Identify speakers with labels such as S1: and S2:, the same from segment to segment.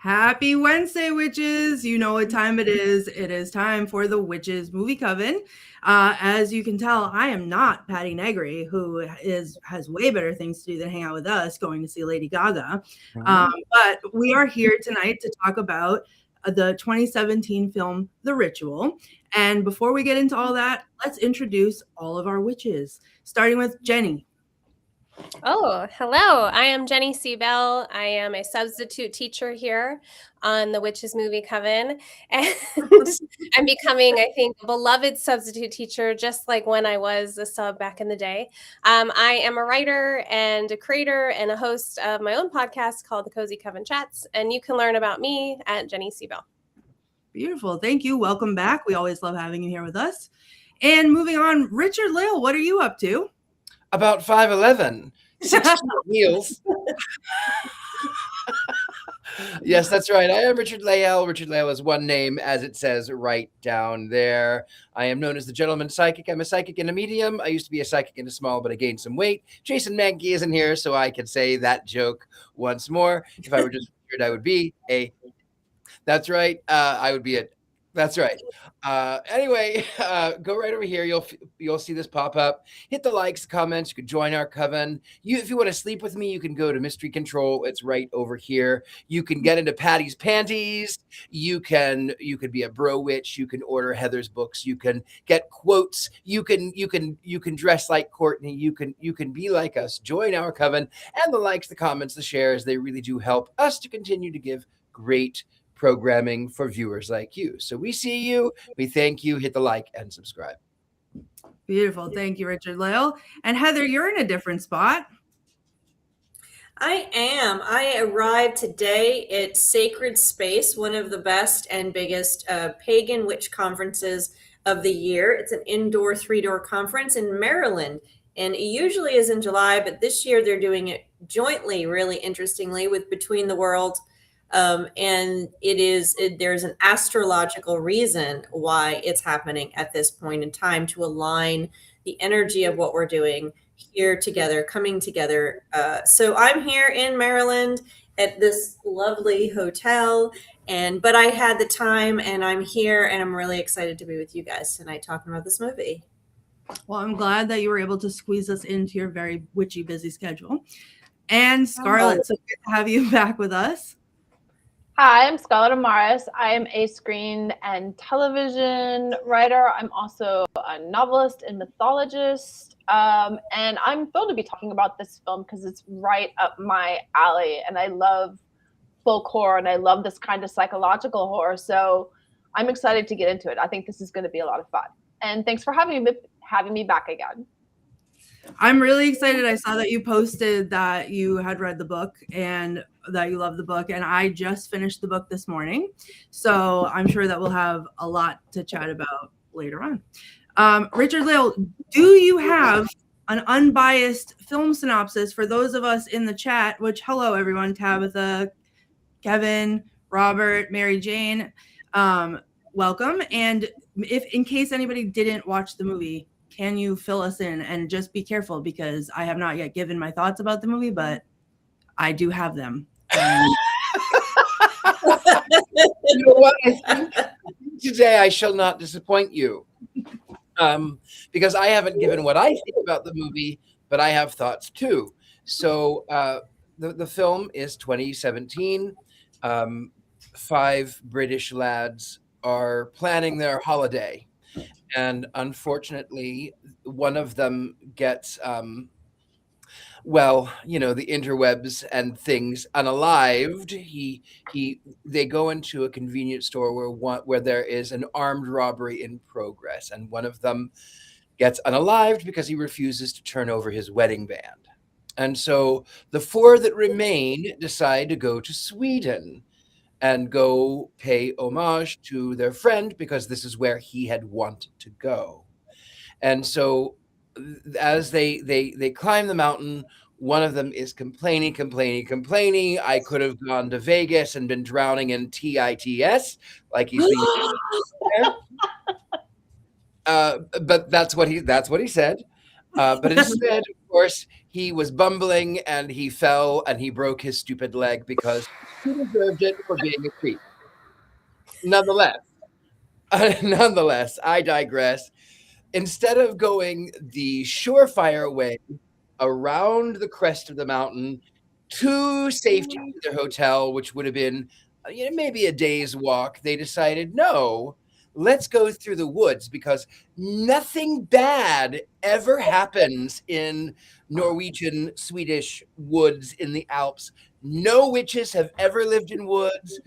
S1: Happy Wednesday, witches. You know what time it is. It is time for the Witches Movie Coven. As you can tell, I am not Patty Negri, who has way better things to do than hang out with us going to see Lady Gaga. But we are here tonight to talk about the 2017 film, The Ritual. And before we get into all that, let's introduce all of our witches, starting with Jenny.
S2: Oh, hello. I am Jenny Seabell. I am a substitute teacher here on the Witches Movie Coven. And I'm becoming, I think, a beloved substitute teacher, just like when I was a sub back in the day. I am a writer and a creator and a host of my own podcast called The Cozy Coven Chats. And you can learn about me at Jenny Seabell.
S1: Beautiful. Thank you. Welcome back. We always love having you here with us. And moving on, Richard-Lael, what are you up to?
S3: About 5'11", 16 heels. Yes, that's right. I am Richard-Lael. Richard-Lael is one name, as it says right down there. I am known as the gentleman psychic. I'm a psychic and a medium. I used to be a psychic and a small, but I gained some weight. Jason Mankey isn't here, so I can say that joke once more. If I were just Richard, I would be a... That's right. I would be a... That's right. Anyway, go right over here. You'll see this pop up. Hit the likes, comments. You can join our coven. If you want to sleep with me, you can go to Mystery Control. It's right over here. You can get into Patty's panties. You could be a bro witch. You can order Heather's books. You can get quotes. You can dress like Courtney. You can be like us. Join our coven. And the likes, the comments, the shares, they really do help us to continue to give great programming for viewers like you. So we see you, we thank you, hit the like and subscribe.
S1: Beautiful. Thank you, Richard-Lael. And Heather, you're in a different spot.
S4: I am. I arrived today at Sacred Space, one of the best and biggest pagan witch conferences of the year. It's an indoor 3-door conference in Maryland, and it usually is in July, but this year they're doing it jointly, really interestingly, with Between the Worlds. And there's an astrological reason why it's happening at this point in time, to align the energy of what we're doing here together, coming together. So I'm here in Maryland at this lovely hotel, but I had the time and I'm here and I'm really excited to be with you guys tonight talking about this movie.
S1: Well, I'm glad that you were able to squeeze us into your very witchy busy schedule. And Scarlett, so good to have you back with us.
S5: Hi, I'm Scarlett Amaris. I am a screen and television writer. I'm also a novelist and mythologist. And I'm thrilled to be talking about this film because it's right up my alley. And I love folk horror and I love this kind of psychological horror. So I'm excited to get into it. I think this is going to be a lot of fun. And thanks for having me back again.
S1: I'm really excited. I saw that you posted that you had read the book and that you love the book. And I just finished the book this morning. So I'm sure that we'll have a lot to chat about later on. Richard-Lael, do you have an unbiased film synopsis for those of us in the chat, which, hello, everyone, Tabitha, Kevin, Robert, Mary Jane, welcome. And if in case anybody didn't watch the movie, can you fill us in? And just be careful because I have not yet given my thoughts about the movie, but I do have them.
S3: You know what? I think today I shall not disappoint you because I haven't given what I think about the movie, but I have thoughts too. So the film is 2017. 5 British lads are planning their holiday. And unfortunately, one of them gets, the interwebs and things unalived. They go into a convenience store where there is an armed robbery in progress, and one of them gets unalived because he refuses to turn over his wedding band. And so the 4 that remain decide to go to Sweden and go pay homage to their friend because this is where he had wanted to go. And so as they climb the mountain, one of them is complaining. I could have gone to Vegas and been drowning in TITS like he's being but that's what he said. But instead, of course, he was bumbling and he fell and he broke his stupid leg because he deserved it for being a creep. Nonetheless, I digress. Instead of going the surefire way around the crest of the mountain to safety to their hotel, which would have been maybe a day's walk, they decided, no, let's go through the woods, because nothing bad ever happens in Norwegian, Swedish woods in the Alps. No witches have ever lived in woods.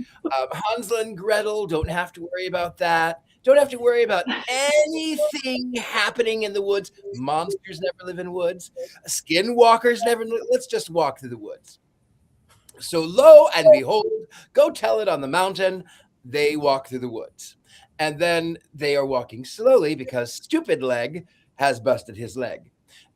S3: Hansel and Gretel don't have to worry about that. Don't have to worry about anything happening in the woods. Monsters never live in woods. Skinwalkers never. Let's just walk through the woods. So lo and behold, go tell it on the mountain. They walk through the woods. And then they are walking slowly because stupid leg has busted his leg.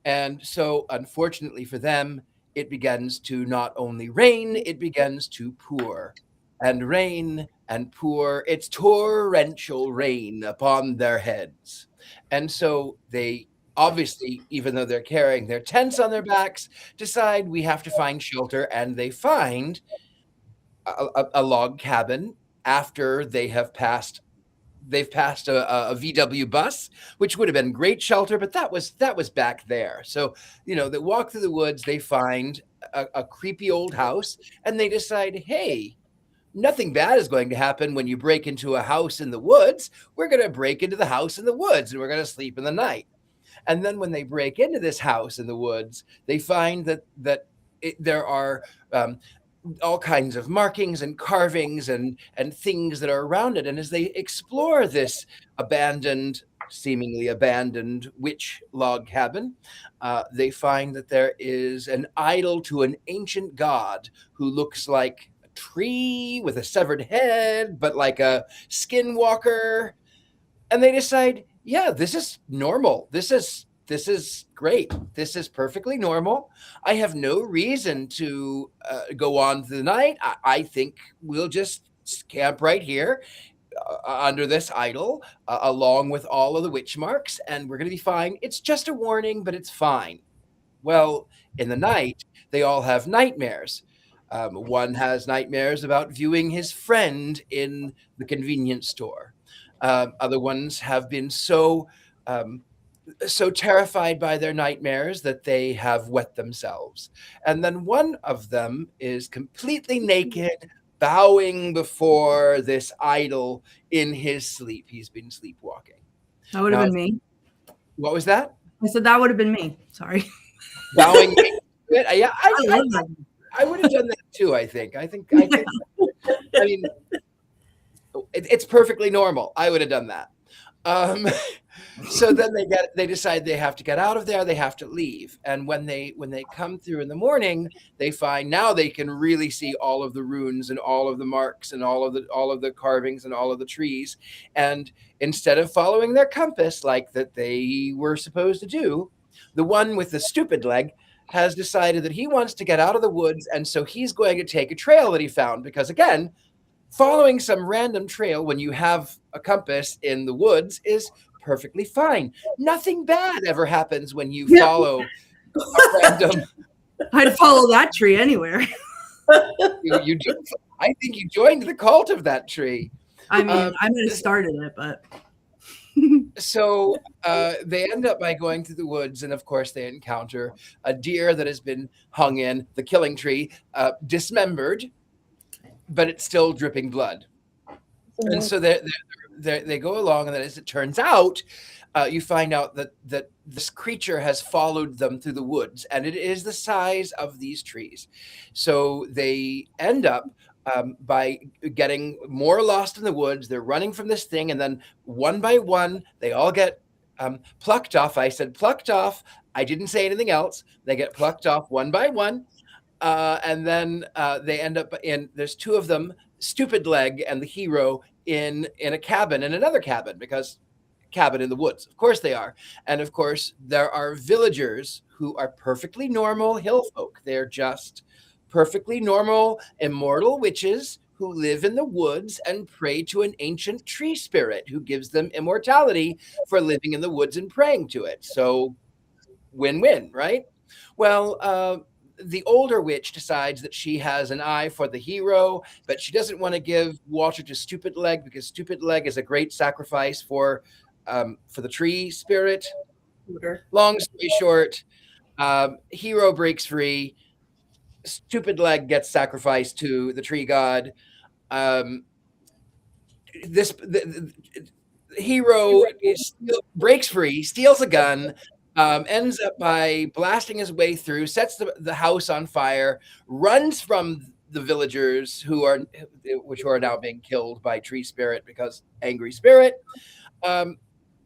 S3: And so unfortunately for them, it begins to not only rain, it begins to pour. And rain and pour, it's torrential rain upon their heads. And so they obviously, even though they're carrying their tents on their backs, decide we have to find shelter, and they find a log cabin after they've passed a VW bus, which would have been great shelter, but that was back there. So, they walk through the woods, they find a creepy old house, and they decide, hey, nothing bad is going to happen when you break into a house in the woods. We're going to break into the house in the woods, and we're going to sleep in the night. And then when they break into this house in the woods, they find that there are all kinds of markings and carvings and things that are around it. And as they explore this seemingly abandoned witch log cabin, they find that there is an idol to an ancient god who looks like a tree with a severed head, but like a skinwalker. And they decide, yeah, this is normal. This is great. This is perfectly normal. I have no reason to go on through the night. I think we'll just camp right here under this idol, along with all of the witch marks, and we're going to be fine. It's just a warning, but it's fine. Well, in the night, they all have nightmares. One has nightmares about viewing his friend in the convenience store. Other ones have been so terrified by their nightmares that they have wet themselves. And then one of them is completely naked, bowing before this idol in his sleep. He's been sleepwalking.
S1: That would have been me.
S3: What was that?
S1: I said that would have been me. Sorry.
S3: Bowing. Yeah,
S1: I
S3: would have done that too, I think. I mean, it's perfectly normal. I would have done that. So then they decide they have to get out of there. They have to leave. And when they come through in the morning, they find now they can really see all of the runes and all of the marks and all of the carvings and all of the trees. And instead of following their compass like that they were supposed to do, the one with the stupid leg has decided that he wants to get out of the woods. And so he's going to take a trail that he found, because again, following some random trail when you have a compass in the woods is perfectly fine. Nothing bad ever happens when you follow a random.
S1: I'd follow that tree anywhere.
S3: You do. I think you joined the cult of that tree.
S1: I mean, I might have started it, but.
S3: So they end up by going through the woods, and of course they encounter a deer that has been hung in the killing tree, dismembered, but it's still dripping blood. Mm-hmm. And so they go along, and then as it turns out, you find out that this creature has followed them through the woods, and it is the size of these trees. So they end up by getting more lost in the woods. They're running from this thing, and then one by one, they all get plucked off. I said plucked off. I didn't say anything else. They get plucked off one by one. And then they end up there's two of them, Stupid Leg and the hero, in a cabin, in another cabin, because cabin in the woods. Of course they are. And of course, there are villagers who are perfectly normal hill folk. They're just perfectly normal, immortal witches who live in the woods and pray to an ancient tree spirit who gives them immortality for living in the woods and praying to it. So win-win, right? Well, the older witch decides that she has an eye for the hero, but she doesn't want to give Walter to Stupid Leg because Stupid Leg is a great sacrifice for the tree spirit. Long story short, hero breaks free. Stupid Leg gets sacrificed to the tree god. The hero breaks free, steals a gun, ends up by blasting his way through, sets the house on fire, runs from the villagers which are now being killed by tree spirit because angry spirit.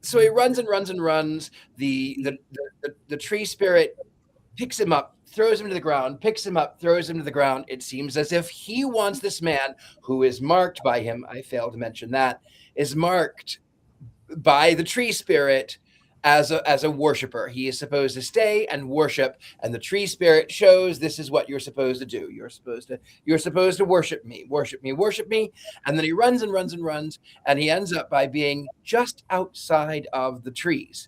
S3: So he runs and runs and runs. The tree spirit picks him up, throws him to the ground, picks him up, throws him to the ground. It seems as if he wants this man who is marked by him. I failed to mention that is marked by the tree spirit as a worshiper. He is supposed to stay and worship, and the tree spirit shows this is what you're supposed to do. You're supposed to worship me, worship me, worship me. And then he runs and runs and runs, and he ends up by being just outside of the trees.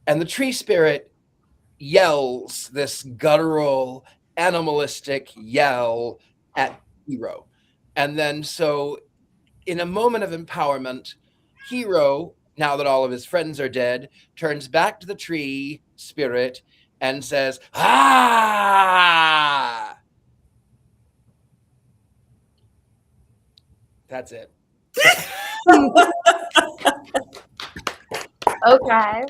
S3: And the tree spirit yells this guttural, animalistic yell at hero. And then so in a moment of empowerment, hero, now that all of his friends are dead, turns back to the tree spirit and says, "Ah!" That's it.
S5: Okay.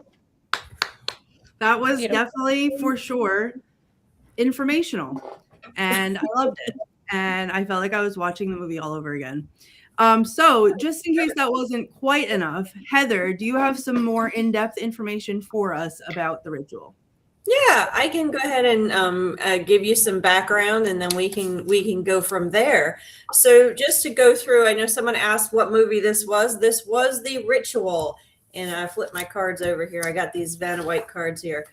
S1: That was definitely for sure informational, and I loved it. And I felt like I was watching the movie all over again. So just in case that wasn't quite enough, Heather, do you have some more in-depth information for us about the ritual?
S4: Yeah, I can go ahead and give you some background, and then we can go from there. So just to go through, I know someone asked what movie this was. This was The Ritual, and I flipped my cards over here. I got these Vanna White cards here.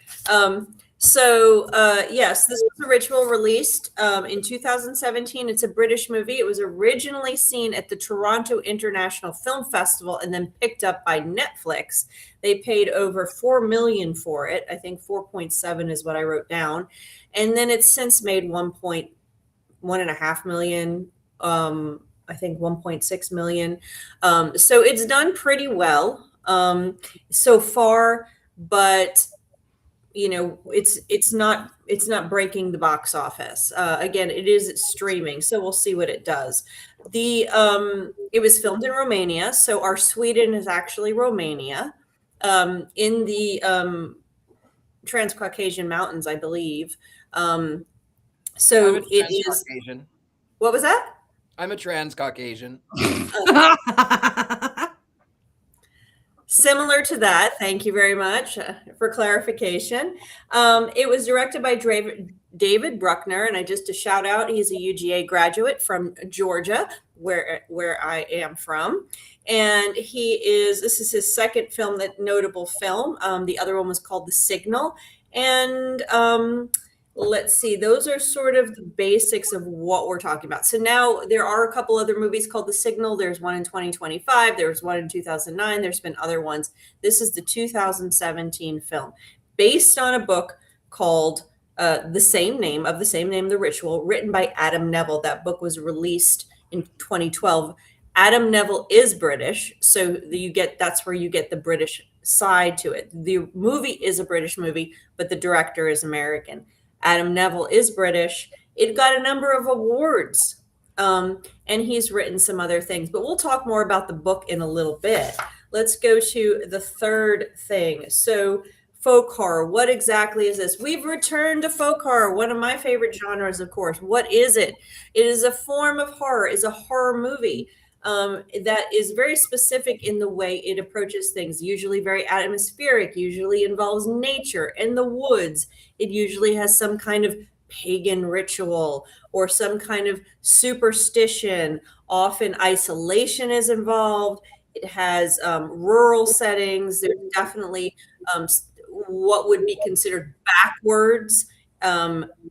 S4: Yes, this was The Ritual, released in 2017. It's a British movie. It was originally seen at the Toronto International Film Festival and then picked up by Netflix. They paid over $4 million for it. I think 4.7 is what I wrote down. And then it's since made 1.5 million, I think 1.6 million. So it's done pretty well so far, but you know, it's not breaking the box office. Again, it is streaming, so we'll see what it does. It was filmed in Romania, so our Sweden is actually Romania, in the Transcaucasian Mountains, I believe. So it is. What was that?
S3: I'm a Transcaucasian.
S4: Similar to that, thank you very much for clarification. It was directed by David Bruckner, and just a shout out, he's a UGA graduate from Georgia, where I am from. And this is his second notable film. The other one was called The Signal. And let's see, those are sort of the basics of what we're talking about. So now there are a couple other movies called The Signal. There's one in 2025. There's one in 2009. There's been other ones. This is the 2017 film based on a book called the same name, The Ritual, written by Adam Neville. That book was released in 2012. Adam Neville is British, so that's where you get the British side to it. The movie is a British movie, but the director is American. Adam Neville is British. It got a number of awards, and he's written some other things, but we'll talk more about the book in a little bit. Let's go to the third thing. So folk horror, what exactly is this? We've returned to folk horror, one of my favorite genres, of course. What is it? It is a form of horror, is a horror movie that is very specific in the way it approaches things, usually very atmospheric, usually involves nature and the woods. It usually has some kind of pagan ritual or some kind of superstition. Often isolation is involved. It has rural settings. There's definitely what would be considered backwards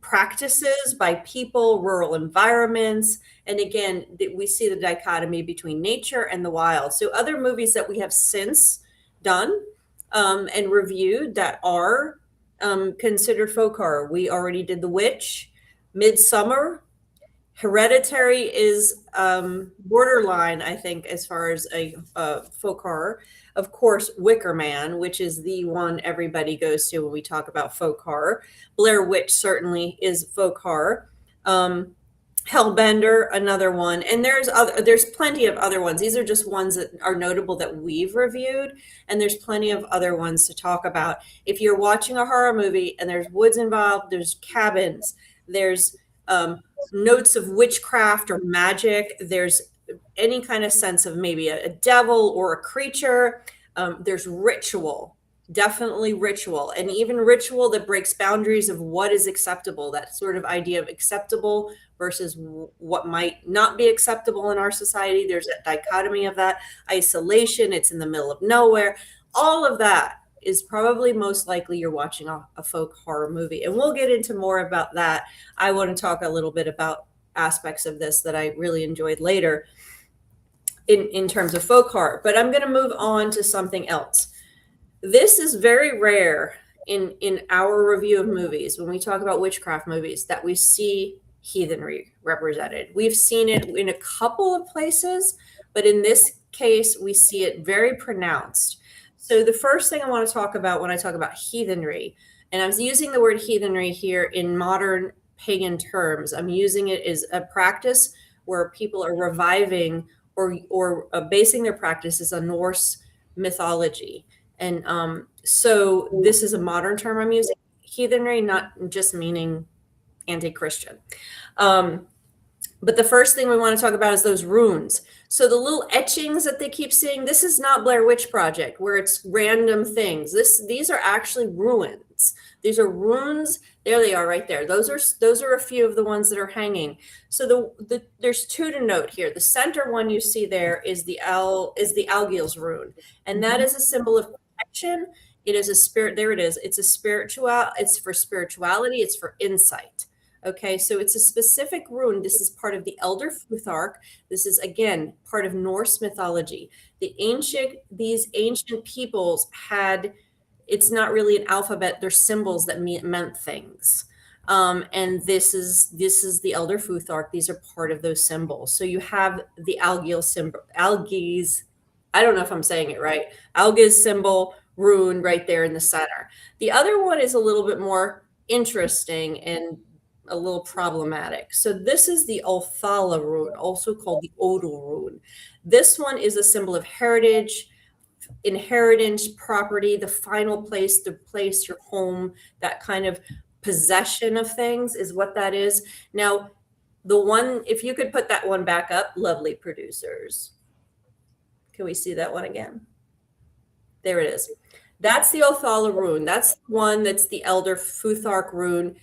S4: practices by people, rural environments. And again, we see the dichotomy between nature and the wild. So other movies that we have since done and reviewed that are considered folk horror. We already did The Witch, Midsummer. Hereditary is borderline, I think, as far as a folk horror. Of course, Wicker Man, which is the one everybody goes to when we talk about folk horror. Blair Witch certainly is folk horror. Hellbender, another one, and there's plenty of other ones. These are just ones that are notable that we've reviewed, and there's plenty of other ones to talk about. If you're watching a horror movie and there's woods involved, there's cabins, there's notes of witchcraft or magic, there's any kind of sense of maybe a devil or a creature, there's ritual. Definitely ritual, and even ritual that breaks boundaries of what is acceptable, that sort of idea of acceptable versus what might not be acceptable in our society. There's a dichotomy of that. Isolation, it's in the middle of nowhere. All of that is probably most likely you're watching a folk horror movie. And we'll get into more about that. I want to talk a little bit about aspects of this that I really enjoyed later in terms of folk horror. But I'm going to move on to something else. This is very rare in our review of movies, when we talk about witchcraft movies, that we see heathenry represented. We've seen it in a couple of places, but in this case, we see it very pronounced. So the first thing I want to talk about when I talk about heathenry, and I'm using the word heathenry here in modern pagan terms, I'm using it as a practice where people are reviving or basing their practices on Norse mythology. And so this is a modern term I'm using, heathenry, not just meaning anti-Christian. But the first thing we want to talk about is those runes. So the little etchings that they keep seeing, this is not Blair Witch Project where it's random things. These are actually ruins. These are runes. There they are right there. Those are a few of the ones that are hanging. So there's two to note here. The center one you see there is the Algil's rune, and that is a symbol of protection. It is a spirit. There it is. It's for spirituality. It's for insight. Okay, so it's a specific rune. This is part of the Elder Futhark. This is, again, part of Norse mythology. These ancient peoples had, it's not really an alphabet, they're symbols that meant things. And this is the Elder Futhark. These are part of those symbols. So you have the Algil symbol, Algi's, I don't know if I'm saying it right, Algi's symbol rune right there in the center. The other one is a little bit more interesting and a little problematic. So this is the Othala rune, also called the Odal rune. This one is a symbol of heritage, inheritance, property, the final place, the place, your home, that kind of possession of things is what that is. Now, the one, if you could put that one back up, lovely producers. Can we see that one again? There it is. That's the Othala rune. That's the one that's the Elder Futhark rune.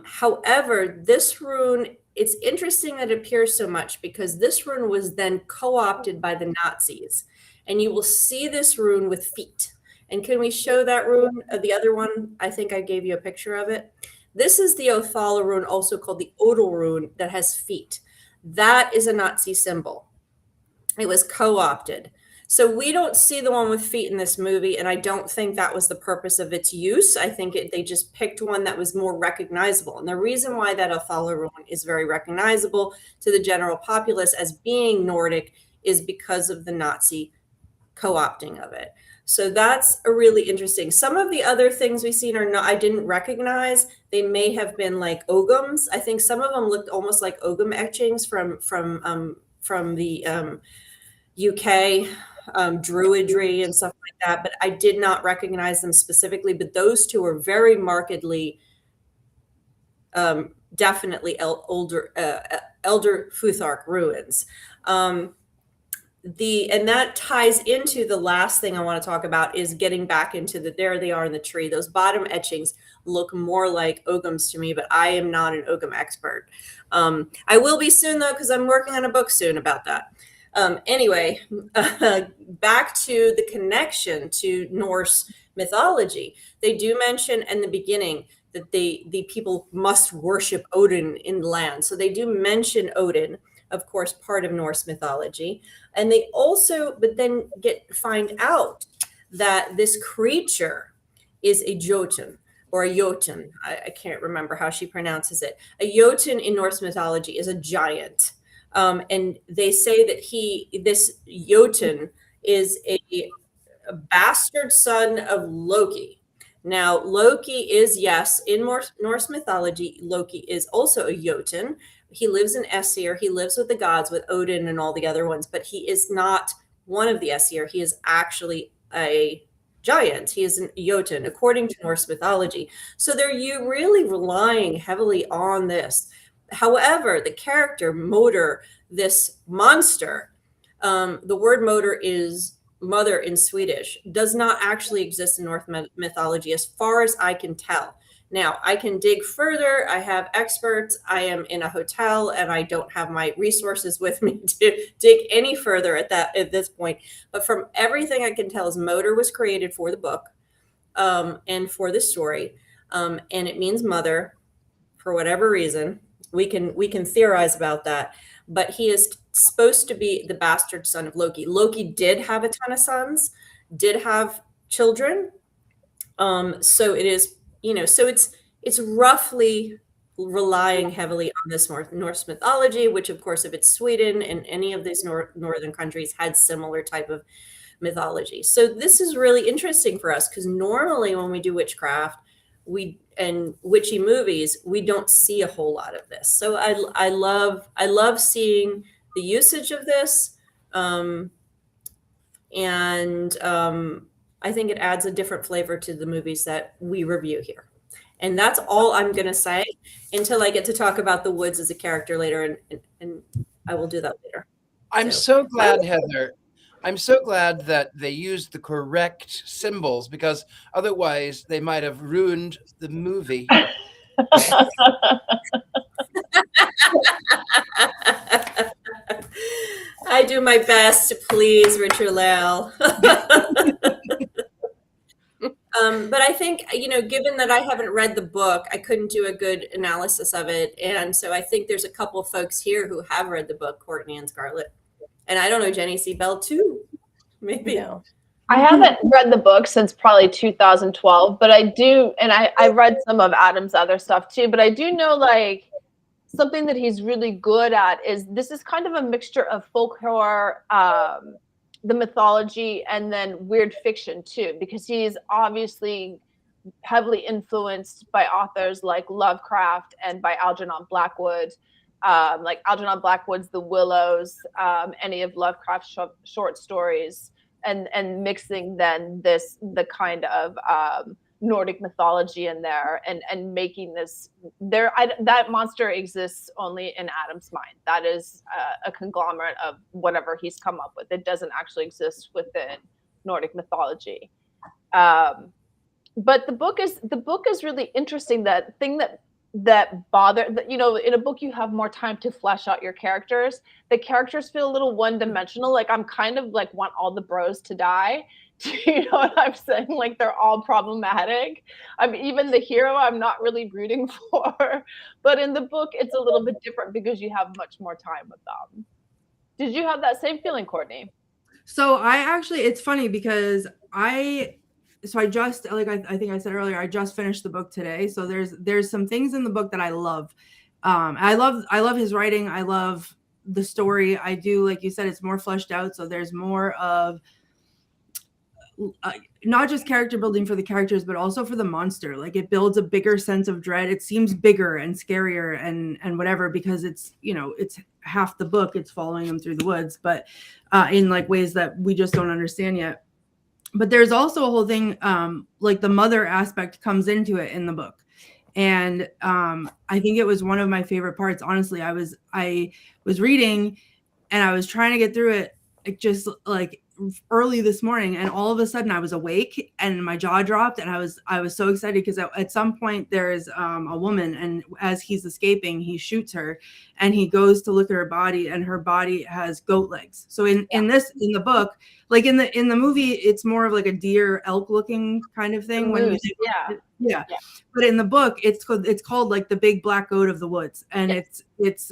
S4: However, this rune, it's interesting that it appears so much because this rune was then co-opted by the Nazis. And you will see this rune with feet. And can we show that rune? The other one, I think I gave you a picture of it. This is the Othala rune, also called the Odal rune, that has feet. That is a Nazi symbol. It was co-opted. So we don't see the one with feet in this movie, and I don't think that was the purpose of its use. I think they just picked one that was more recognizable. And the reason why that Othala rune is very recognizable to the general populace as being Nordic is because of the Nazi co-opting of it. So that's a really interesting. Some of the other things we've seen are not, I didn't recognize. They may have been like ogums. I think some of them looked almost like ogum etchings from the UK. Druidry and stuff like that, but I did not recognize them specifically. But those two are very markedly, definitely Elder Futhark ruins. And that ties into the last thing I want to talk about is getting back into there they are in the tree. Those bottom etchings look more like ogums to me, but I am not an ogum expert. I will be soon though, because I'm working on a book soon about that. Anyway, back to the connection to Norse mythology. They do mention in the beginning that the people must worship Odin in the land. So they do mention Odin, of course, part of Norse mythology. And they also, but then find out that this creature is a Jotun. or a Jotun. I can't remember how she pronounces it. A Jotun in Norse mythology is a giant. And they say that this Jotun is a bastard son of Loki. Now, Loki is, yes, in Norse mythology, Loki is also a Jotun. He lives in Aesir. He lives with the gods, with Odin and all the other ones, but he is not one of the Aesir. He is actually a giant. He is an Jotun, according to Norse mythology. So they're really relying heavily on this. However, the character Moder, this monster, the word Moder is mother in Swedish, does not actually exist in Norse mythology as far as I can tell. Now, I can dig further. I have experts. I am in a hotel and I don't have my resources with me to dig any further at this point. But from everything I can tell is Moder was created for the book and for the story. And it means mother for whatever reason. We can theorize about that. But he is supposed to be the bastard son of Loki. Loki did have a ton of sons, did have children. So it is, so it's roughly relying heavily on this Norse mythology, which of course, if it's Sweden and any of these northern countries had similar type of mythology. So this is really interesting for us because normally when we do witchcraft, and witchy movies, we don't see a whole lot of this. So I love seeing the usage of this. I think it adds a different flavor to the movies that we review here. And that's all I'm going to say until I get to talk about the woods as a character later. And I will do that later.
S3: I'm so glad, Heather. I'm so glad that they used the correct symbols because otherwise they might have ruined the movie.
S4: I do my best to please Richard-Lael. But I think, given that I haven't read the book, I couldn't do a good analysis of it. And so I think there's a couple of folks here who have read the book, Courtney and Scarlett. And I don't know, Jenny C. Bell too, maybe.
S5: No. I haven't read the book since probably 2012, but I do, and I read some of Adam's other stuff too, but I do know like something that he's really good at is this is kind of a mixture of folklore, the mythology, and then weird fiction too, because he's obviously heavily influenced by authors like Lovecraft and by Algernon Blackwood. Like Algernon Blackwood's The Willows, any of Lovecraft's short stories, and mixing then the kind of Nordic mythology in there, and making this that monster exists only in Adam's mind. That is a conglomerate of whatever he's come up with. It doesn't actually exist within Nordic mythology. But the book is really interesting. That thing that bother, in a book you have more time to flesh out your characters. The characters feel a little one-dimensional. Like I'm kind of like want all the bros to die. You know what I'm saying? Like they're all problematic. Even the hero I'm not really rooting for. But in the book it's a little bit different because you have much more time with them. Did you have that same feeling, Courtney?
S1: So it's funny because I just, like I think I said earlier, I just finished the book today. So there's some things in the book that I love. I love his writing. I love the story. I do, like you said, it's more fleshed out. So there's more of not just character building for the characters, but also for the monster. Like it builds a bigger sense of dread. It seems bigger and scarier and whatever, because it's, it's half the book. It's following them through the woods, but in like ways that we just don't understand yet. But there's also a whole thing, like the mother aspect comes into it in the book. And I think it was one of my favorite parts. Honestly, I was reading and I was trying to get through it just like early this morning. And all of a sudden I was awake and my jaw dropped. And I was so excited because at some point there's a woman, and as he's escaping, he shoots her and he goes to look at her body, and her body has goat legs. So in the book, like in the movie, it's more of like a deer elk looking kind of thing. Yeah.
S5: Yeah.
S1: But in the book, it's called like the big black goat of the woods, and
S5: Yes.
S1: it's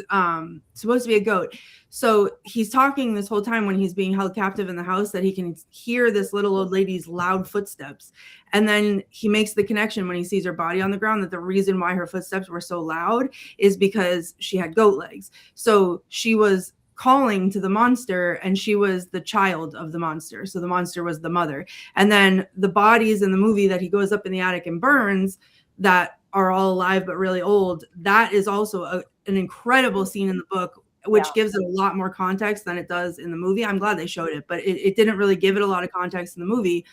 S1: supposed to be a goat. So he's talking this whole time when he's being held captive in the house that he can hear this little old lady's loud footsteps, and then he makes the connection when he sees her body on the ground that the reason why her footsteps were so loud is because she had goat legs. So she was calling to the monster, and she was the child of the monster. So the monster was the mother. And then the bodies in the movie that he goes up in the attic and burns that are all alive but really old, that is also an incredible scene in the book, which gives it a lot more context than it does in the movie. I'm glad they showed it, but it didn't really give it a lot of context in the movie.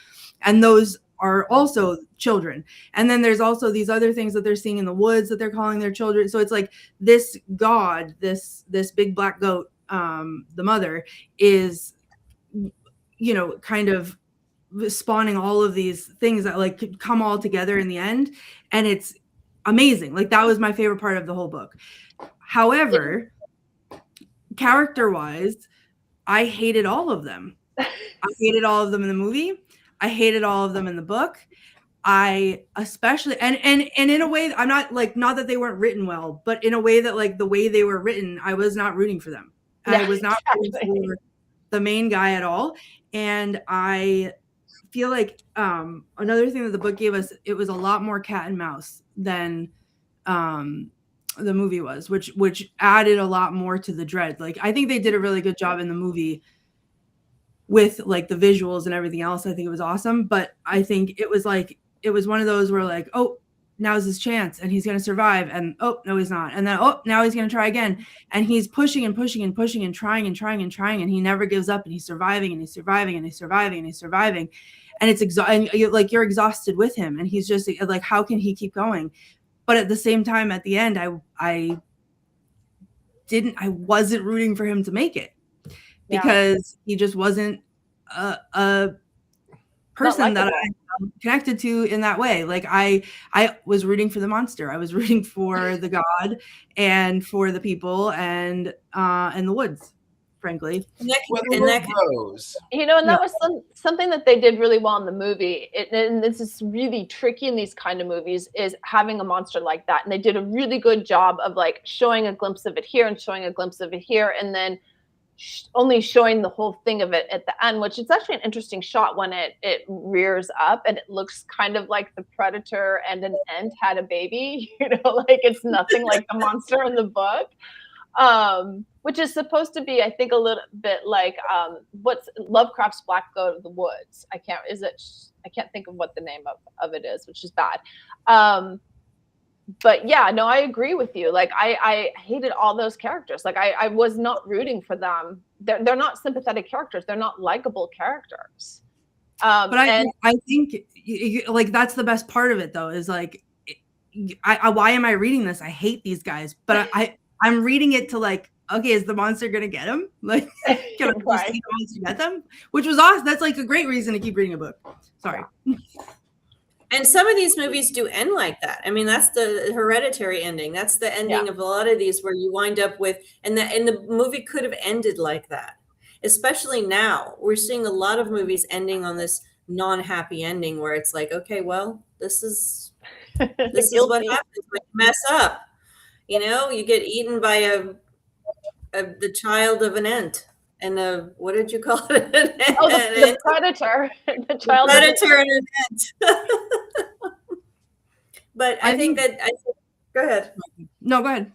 S1: And those are also children. And then there's also these other things that they're seeing in the woods that they're calling their children. So it's like this god, this big black goat, the mother, is, you know, kind of spawning all of these things that like could come all together in the end, and it's amazing. Like that was my favorite part of the whole book. However, character wise, I hated all of them. I hated all of them in the movie. I hated all of them in the book. I especially and in a way, I'm not like, not that they weren't written well, but in a way that like the way they were written, I was not rooting for them. I was not rooting for the main guy at all. And I feel like another thing that the book gave us, it was a lot more cat and mouse than the movie was, which added a lot more to the dread. Like I think they did a really good job in the movie with like the visuals and everything else. I think it was awesome, but I think it was one of those where like, oh, now's his chance and he's going to survive, and oh no he's not, and then oh now he's going to try again, and he's pushing and pushing and pushing and trying and trying and trying, and he never gives up, and he's surviving and he's surviving and he's surviving and he's surviving, and it's you're exhausted with him, and he's just like, how can he keep going? But at the same time, at the end, I wasn't rooting for him to make it, because he just wasn't a person that I connected to in that way. Like I was rooting for the monster. I was rooting for the god and for the people and the woods, frankly.
S3: And that grows.
S5: You know, and that was something that they did really well in the movie. And this is really tricky in these kind of movies, is having a monster like that. And they did a really good job of like showing a glimpse of it here and showing a glimpse of it here, and then only showing the whole thing of it at the end, which is actually an interesting shot when it rears up and it looks kind of like the predator and an ant had a baby, you know, like it's nothing like the monster in the book, which is supposed to be, I think, a little bit like what's Lovecraft's Black Goat of the Woods. I can't think of what the name of it is, which is bad. But yeah, no, I agree with you. Like I hated all those characters. Like I was not rooting for them. They're not sympathetic characters. They're not likable characters.
S1: But I think like that's the best part of it though, is like, why am I reading this? I hate these guys, but I'm reading it to like, okay, is the monster gonna get him? Like, can I see the monster get them? Which was awesome. That's like a great reason to keep reading a book. Sorry.
S4: And some of these movies do end like that. I mean, that's the Hereditary ending. That's the ending of a lot of these, where you wind up with, and the movie could have ended like that. Especially now, we're seeing a lot of movies ending on this non-happy ending, where it's like, okay, well, this is what happens when you mess up. You know, you get eaten by the child of an ant. And what did you call it?
S5: The predator. The child
S4: predator and an ant. But I think go ahead.
S1: No, go ahead.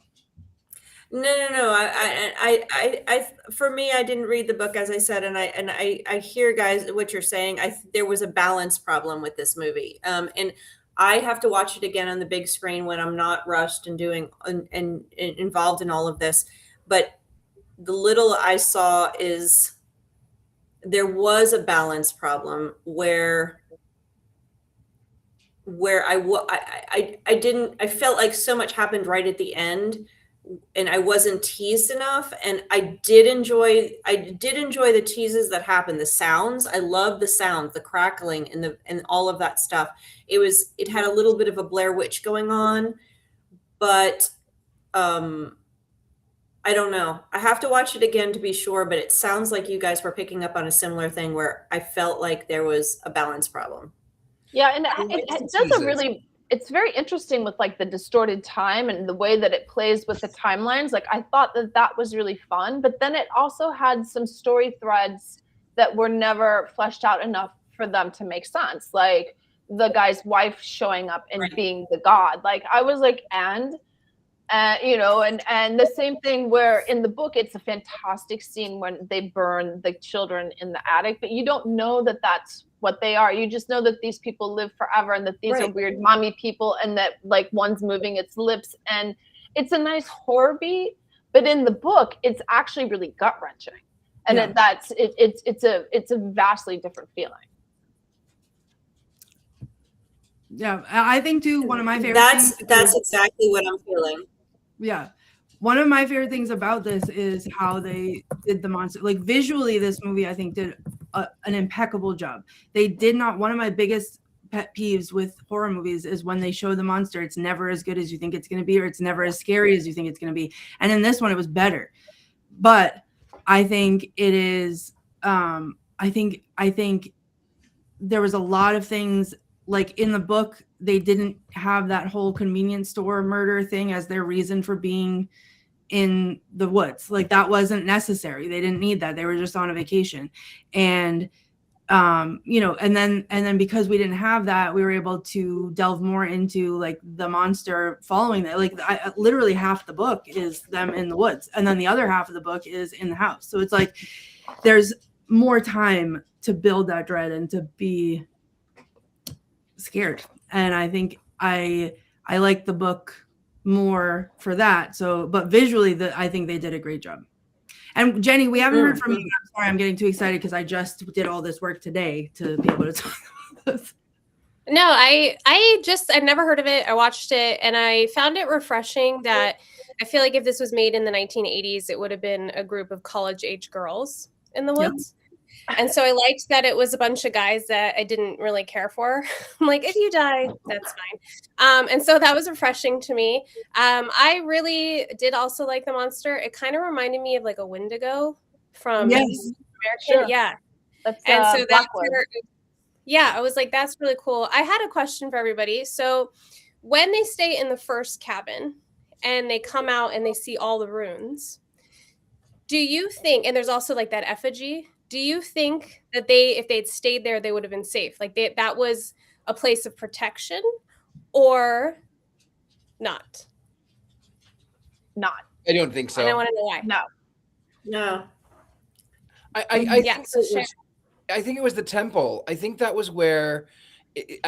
S4: No. I for me, I didn't read the book, as I said, and I hear, guys, what you're saying. There was a balance problem with this movie, and I have to watch it again on the big screen when I'm not rushed and doing and involved in all of this. But the little I saw is there was a balance problem where I felt like so much happened right at the end, and I wasn't teased enough. And I did enjoy the teases that happened, the sounds. I love the sounds, the crackling and all of that stuff. It had a little bit of a Blair Witch going on, but I don't know. I have to watch it again to be sure, but it sounds like you guys were picking up on a similar thing where I felt like there was a balance problem.
S5: Yeah, and it it's very interesting with like the distorted time and the way that it plays with the timelines. Like I thought that was really fun, but then it also had some story threads that were never fleshed out enough for them to make sense. Like the guy's wife showing up and being the god. Like I was like, and the same thing where in the book, it's a fantastic scene when they burn the children in the attic, but you don't know that that's what they are. You just know that these people live forever and that these are weird mommy people and that like one's moving its lips, and it's a nice horror beat, but in the book, it's actually really gut wrenching. And it's a vastly different feeling.
S1: Yeah, I think too, one of my favorite
S4: that's exactly what I'm feeling.
S1: Yeah. One of my favorite things about this is how they did the monster. Like visually, this movie, I think, did an impeccable job. They did not, one of my biggest pet peeves with horror movies is when they show the monster, it's never as good as you think it's going to be, or it's never as scary as you think it's going to be. And in this one, it was better. But I think it is, I think there was a lot of things, like in the book, they didn't have that whole convenience store murder thing as their reason for being in the woods. Like that wasn't necessary. They didn't need that. They were just on a vacation. And, and then because we didn't have that, we were able to delve more into like the monster following that. Like literally half the book is them in the woods. And then the other half of the book is in the house. So it's like, there's more time to build that dread and to be scared. And I think I like the book more for that. So, but visually, I think they did a great job. And Jenny, we haven't heard from you. I'm sorry, I'm getting too excited because I just did all this work today to be able to talk about this.
S2: No, I've never heard of it. I watched it and I found it refreshing that I feel like if this was made in the 1980s, it would have been a group of college-age girls in the woods. Yep. And so I liked that it was a bunch of guys that I didn't really care for. I'm like, if you die, that's fine. And so that was refreshing to me. I really did also like the monster. It kind of reminded me of like a Wendigo from American. Sure. Yeah. So that's where, I was like, that's really cool. I had a question for everybody. So when they stay in the first cabin and they come out and they see all the runes, do you think, and there's also like that effigy, do you think that if they'd stayed there, they would have been safe? Like that was a place of protection or not?
S5: Not.
S3: I don't think so.
S2: And I want to know why.
S4: No.
S3: I think it was the temple. I think that was where,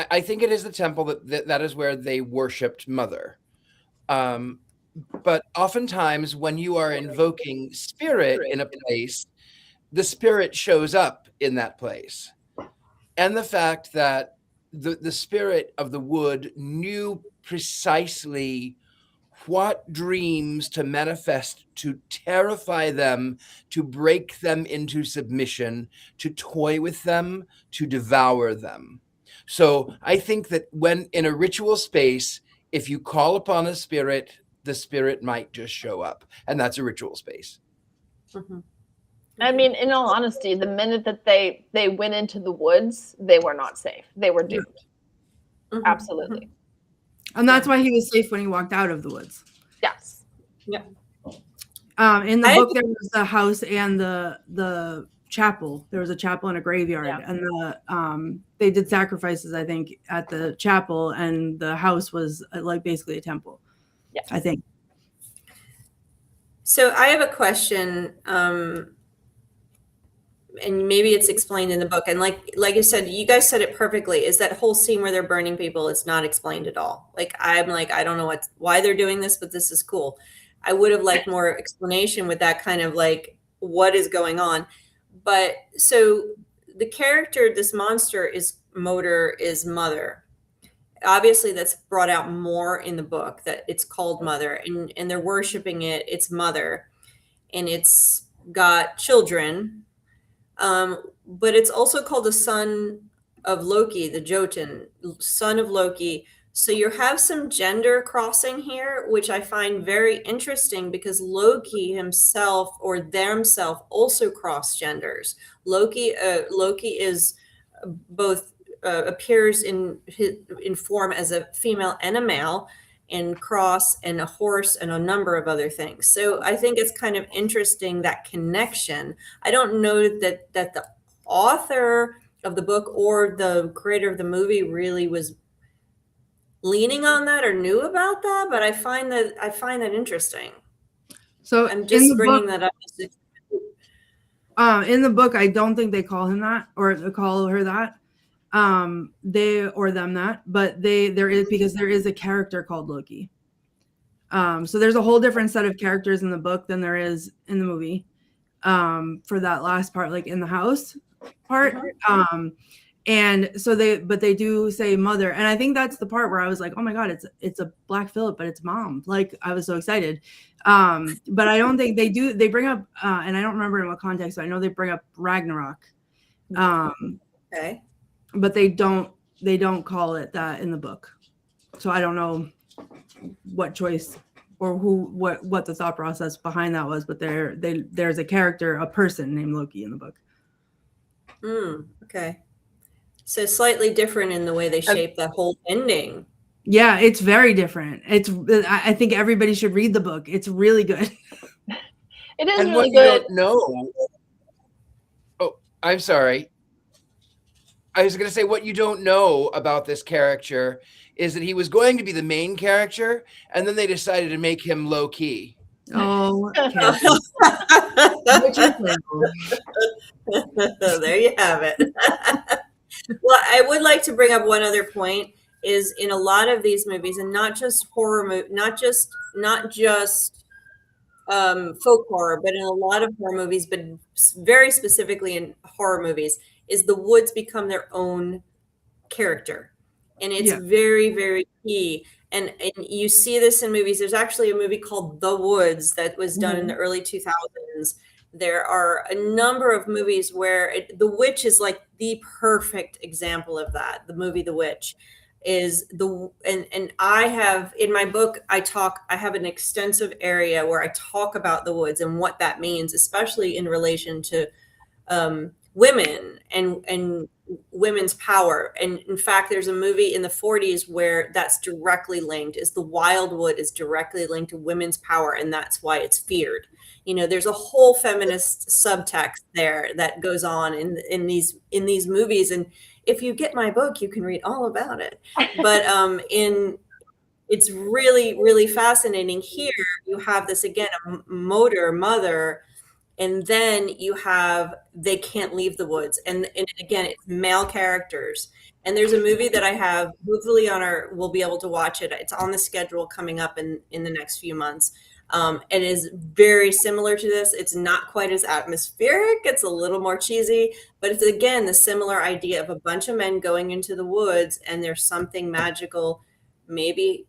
S3: I think it is the temple that is where they worshipped Mother. But oftentimes when you are invoking spirit in a place, the spirit shows up in that place. And the fact that the spirit of the wood knew precisely what dreams to manifest, to terrify them, to break them into submission, to toy with them, to devour them. So I think that when in a ritual space, if you call upon a spirit, the spirit might just show up. And that's a ritual space.
S5: Mm-hmm. I mean, in all honesty, the minute that they went into the woods, they were not safe. They were doomed. Mm-hmm. Absolutely.
S1: And that's why he was safe when he walked out of the woods.
S5: Yes.
S4: Yeah.
S1: In the book, there was the house and the chapel. There was a chapel and a graveyard, and they did sacrifices, I think, at the chapel, and the house was like basically a temple. Yeah, I think.
S4: So I have a question, and maybe it's explained in the book. And like you said, you guys said it perfectly. Is that whole scene where they're burning people? It's not explained at all. Like I'm like, I don't know why they're doing this, but this is cool. I would have liked more explanation with that kind of like what is going on. But so the character, this monster is Mother. Obviously, that's brought out more in the book that it's called Mother, and they're worshiping it. It's Mother, and it's got children. But it's also called the son of Loki, the Jotun, son of Loki. So you have some gender crossing here, which I find very interesting because Loki himself or themself also cross genders. Loki is both appears in form as a female and a male, and cross and a horse and a number of other things. So I think it's kind of interesting, that connection. I don't know that the author of the book or the creator of the movie really was leaning on that or knew about that, but I find that interesting.
S1: So
S4: I'm just bringing that up.
S1: In the book, I don't think they call him that or call her that. They or them that, but there is a character called Loki. So there's a whole different set of characters in the book than there is in the movie. For that last part, like in the house part. And so they do say mother, and I think that's the part where I was like, oh my god, it's a Black Phillip, but it's mom. Like, I was so excited. But I don't think they bring up and I don't remember in what context, but I know they bring up Ragnarok.
S4: Okay.
S1: But they don't call it that in the book. So I don't know what choice or what the thought process behind that was, but there's a character, a person named Loki in the book.
S4: Okay. So slightly different in the way they shape that whole ending.
S1: Yeah, it's very different. I think everybody should read the book. It's really good.
S5: It is
S3: And
S5: really
S3: what
S5: good.
S3: you don't know. Oh, I'm sorry. I was going to say, what you don't know about this character is that he was going to be the main character, and then they decided to make him low key.
S1: Oh, okay.
S4: There you have it. Well, I would like to bring up one other point, is in a lot of these movies, and not just horror, not just folk horror, but in a lot of horror movies, but very specifically in horror movies, is the woods become their own character. And it's very, very key. And you see this in movies. There's actually a movie called The Woods that was done in the early 2000s. There are a number of movies where The Witch is like the perfect example of that. The movie The Witch is and I have in my book, I have an extensive area where I talk about the woods and what that means, especially in relation to women and women's power. And in fact, there's a movie in the 40s where that's directly linked, is the Wildwood is directly linked to women's power, and that's why it's feared. You know, there's a whole feminist subtext there that goes on in these movies. And if you get my book, you can read all about it. But it's really, really fascinating. Here you have this again, a mother, and then you have they can't leave the woods, and again, it's male characters. And there's a movie that I have, hopefully we'll be able to watch it. It's on the schedule coming up in the next few months. It is very similar to this. It's not quite as atmospheric. It's a little more cheesy, but it's again the similar idea of a bunch of men going into the woods, and there's something magical, maybe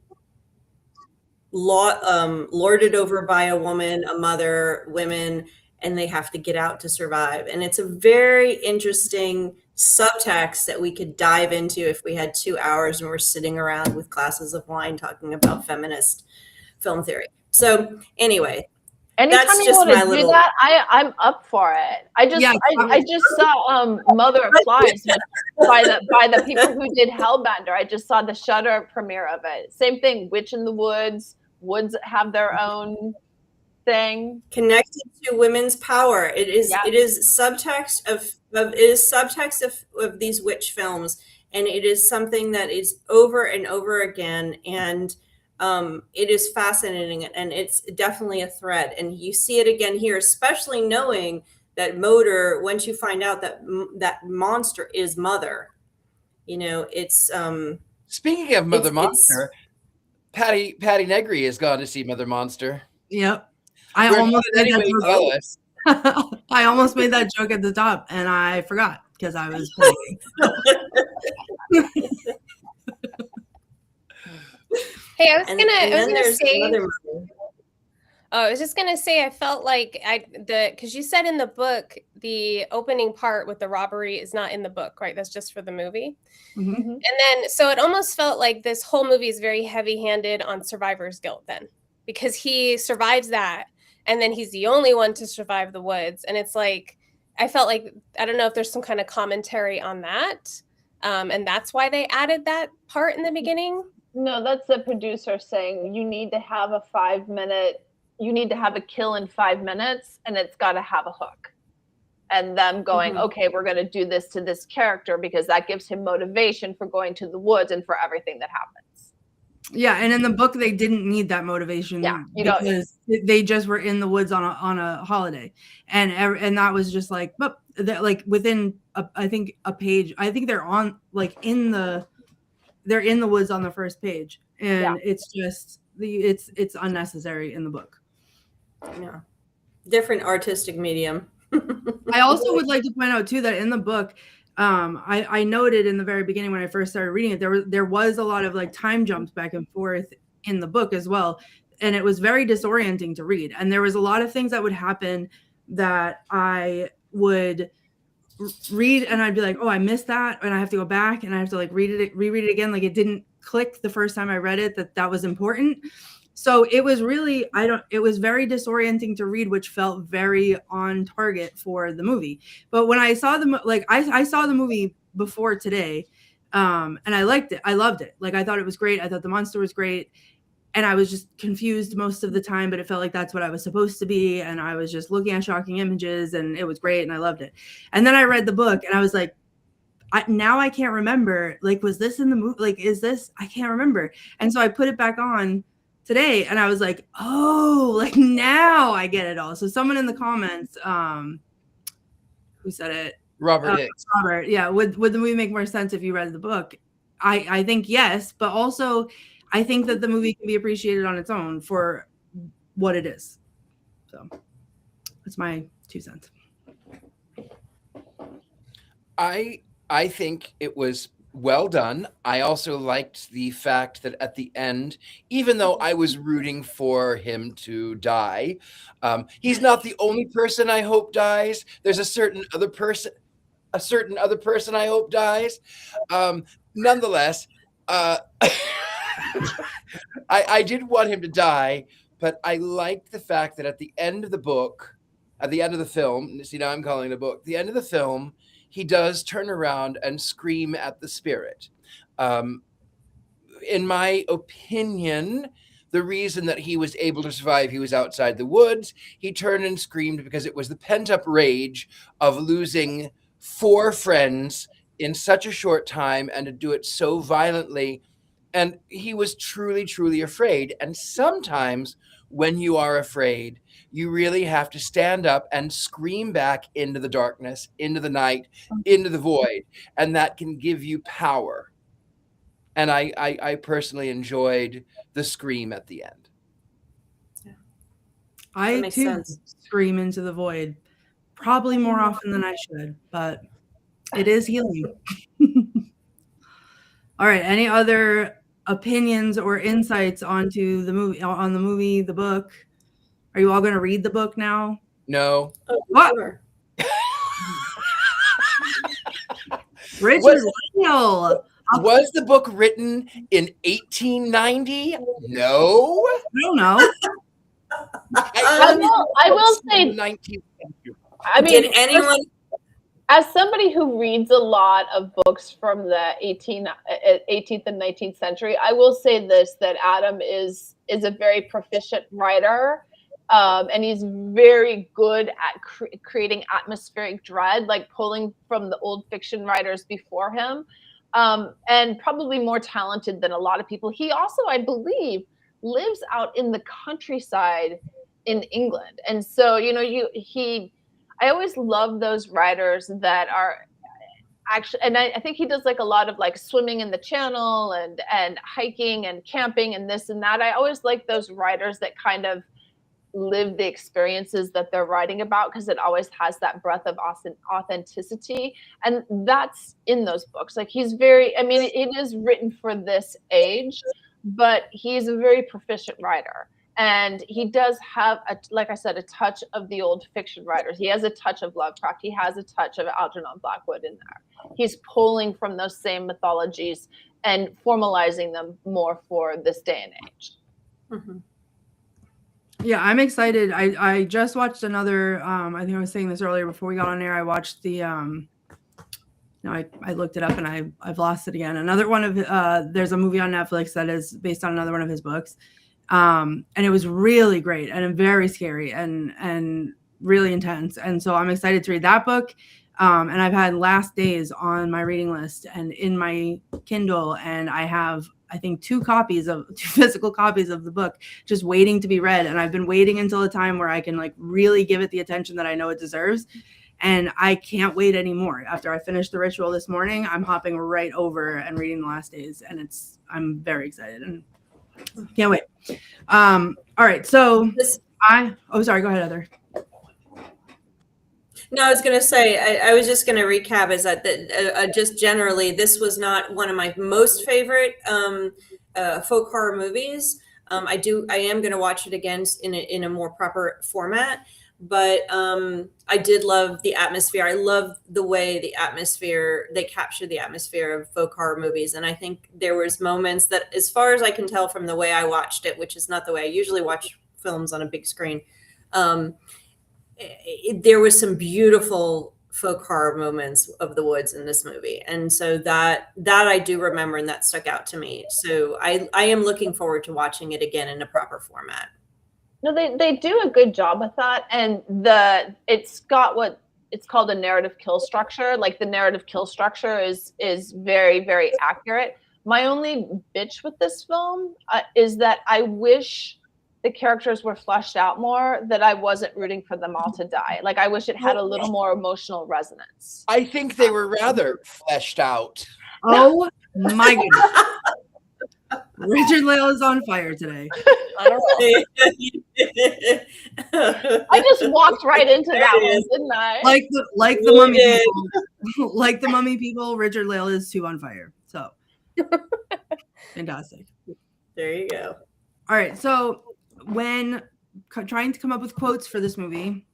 S4: lorded over by a woman, a mother, women, and they have to get out to survive. And it's a very interesting subtext that we could dive into if we had 2 hours and we're sitting around with glasses of wine talking about feminist film theory. So anyway,
S5: anytime
S4: that's
S5: you
S4: just
S5: want
S4: my
S5: to do
S4: little.
S5: that, I'm up for it. I just saw Mother of Flies by the people who did Hellbender. I just saw the Shudder premiere of it. Same thing, Witch in the Woods. Woods have their own thing. Connected
S4: to women's power. It is subtext of these witch films, and it is something that is over and over again, and it is fascinating, and it's definitely a thread. And you see it again here, especially knowing that Moder, once you find out that that monster is Mother, you know, it's
S3: speaking of Mother Monster, Patty Negri has gone to see Mother Monster.
S1: Yep. I almost made that joke at the top, and I forgot because I was playing.
S2: Hey, I was just gonna say, I felt like because you said in the book the opening part with the robbery is not in the book, right? That's just for the movie.
S1: Mm-hmm.
S2: And then, so it almost felt like this whole movie is very heavy-handed on survivor's guilt then, because he survives that, and then he's the only one to survive the woods. And it's like, I felt like, I don't know if there's some kind of commentary on that. And that's why they added that part in the beginning.
S5: No, that's the producer saying you need to have a 5-minute, you need to have a kill in 5 minutes, and it's got to have a hook. And them going, okay, we're going to do this to this character because that gives him motivation for going to the woods and for everything that happens.
S1: Yeah, and in the book they didn't need that motivation because they just were in the woods on a holiday, and that was just like, but like within I think a page. I think they're on like they're in the woods on the first page, and it's just it's unnecessary in the book.
S4: Yeah, different artistic medium.
S1: I also would like to point out too that in the book, I noted in the very beginning when I first started reading it, there was a lot of like time jumps back and forth in the book as well, and it was very disorienting to read. And there was a lot of things that would happen that I would read and I'd be like, oh, I missed that, and I have to go back and I have to like reread it again. Like it didn't click the first time I read it that was important. So it was really, it was very disorienting to read, which felt very on target for the movie. But when I saw I saw the movie before today, and I liked it. I loved it. Like, I thought it was great. I thought the monster was great. And I was just confused most of the time, but it felt like that's what I was supposed to be. And I was just looking at shocking images, and it was great. And I loved it. And then I read the book and I was like, now I can't remember. Like, was this in the movie? Like, is this? I can't remember. And so I put it back on today and I was like, oh, like now I get it all. So someone in the comments, who said it?
S3: Robert.
S1: Yeah. Would the movie make more sense if you read the book? I think yes, but also I think that the movie can be appreciated on its own for what it is. So that's my 2 cents.
S3: I think it was well done. I also liked the fact that at the end, even though I was rooting for him to die, he's not the only person I hope dies. There's a certain other person I hope dies. Nonetheless, I did want him to die, but I liked the fact that at the end of the book, at the end of the film, see, now I'm calling it a book, the end of the film, he does turn around and scream at the spirit. In my opinion, the reason that he was able to survive, he was outside the woods. He turned and screamed because it was the pent-up rage of losing 4 friends in such a short time and to do it so violently. And he was truly, truly afraid. And sometimes when you are afraid, you really have to stand up and scream back into the darkness, into the night, into the void. And that can give you power. And I personally enjoyed the scream at the end.
S4: Yeah.
S1: I too scream into the void, probably more often than I should, but it is healing. All right. Any other opinions or insights onto the movie, the book? Are you all going to read the book now?
S3: No.
S4: Oh,
S1: what?
S4: Sure.
S1: Richard-Lael.
S3: Was the book written in 1890? No.
S1: I don't know.
S5: I will say,
S3: 19th century.
S5: I mean,
S4: did anyone?
S5: As somebody who reads a lot of books from the 18th and 19th century, I will say this, that Adam is a very proficient writer, and he's very good at creating atmospheric dread, like pulling from the old fiction writers before him, and probably more talented than a lot of people. He also, I believe, lives out in the countryside in England. And so, I always love those writers that are actually, and I think he does like a lot of like swimming in the channel and hiking and camping and this and that. I always like those writers that kind of live the experiences that they're writing about, because it always has that breath of authenticity. And that's in those books. Like, he's very, I mean, it is written for this age, but he's a very proficient writer. And he does have, like I said, a touch of the old fiction writers. He has a touch of Lovecraft. He has a touch of Algernon Blackwood in there. He's pulling from those same mythologies and formalizing them more for this day and age.
S4: Mm-hmm.
S1: Yeah, I'm excited. I just watched another, I think I was saying this earlier before we got on air. I watched the Now I looked it up and I've lost it again. Another one of there's a movie on Netflix that is based on another one of his books, and it was really great and very scary and really intense. And so I'm excited to read that book. And I've had Last Days on my reading list and in my Kindle, and I have, I think, two physical copies of the book just waiting to be read. And I've been waiting until a time where I can like really give it the attention that I know it deserves. And I can't wait anymore. After I finished The Ritual this morning, I'm hopping right over and reading The Last Days, and I'm very excited and can't wait. All right. So sorry, go ahead, Heather.
S4: No, I was going to say, I was just going to recap is that just generally, this was not one of my most favorite folk horror movies. I am going to watch it again in a more proper format, but I did love the atmosphere. I love the way they captured the atmosphere of folk horror movies. And I think there was moments that, as far as I can tell from the way I watched it, which is not the way I usually watch films on a big screen, there was some beautiful folk horror moments of the woods in this movie. And so that I do remember, and that stuck out to me. So I am looking forward to watching it again in a proper format.
S5: No, they do a good job with that. And it's got what it's called a narrative kill structure. Like the narrative kill structure is very, very accurate. My only bitch with this film is that I wish the characters were fleshed out more, that I wasn't rooting for them all to die. Like, I wish it had a little more emotional resonance.
S3: I think they were rather fleshed out.
S1: Oh my goodness. Richard-Lael is on fire today.
S5: I just walked right into that one, didn't I?
S1: Like the mummy people, like the mummy people, Richard-Lael is too on fire. So fantastic.
S4: There you go.
S1: All right, so when trying to come up with quotes for this movie,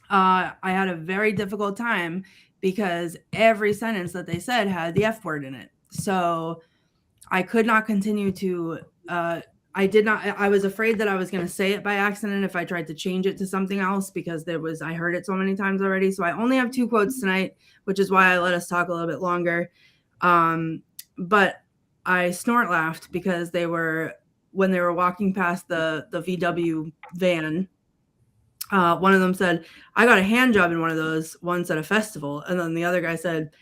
S1: I had a very difficult time because every sentence that they said had the F word in it. So I could not continue to, I was afraid that I was going to say it by accident if I tried to change it to something else, because I heard it so many times already. So I only have 2 quotes tonight, which is why I let us talk a little bit longer. But I snort laughed because when they were walking past the VW van, one of them said, "I got a hand job in one of those once at a festival." And then the other guy said,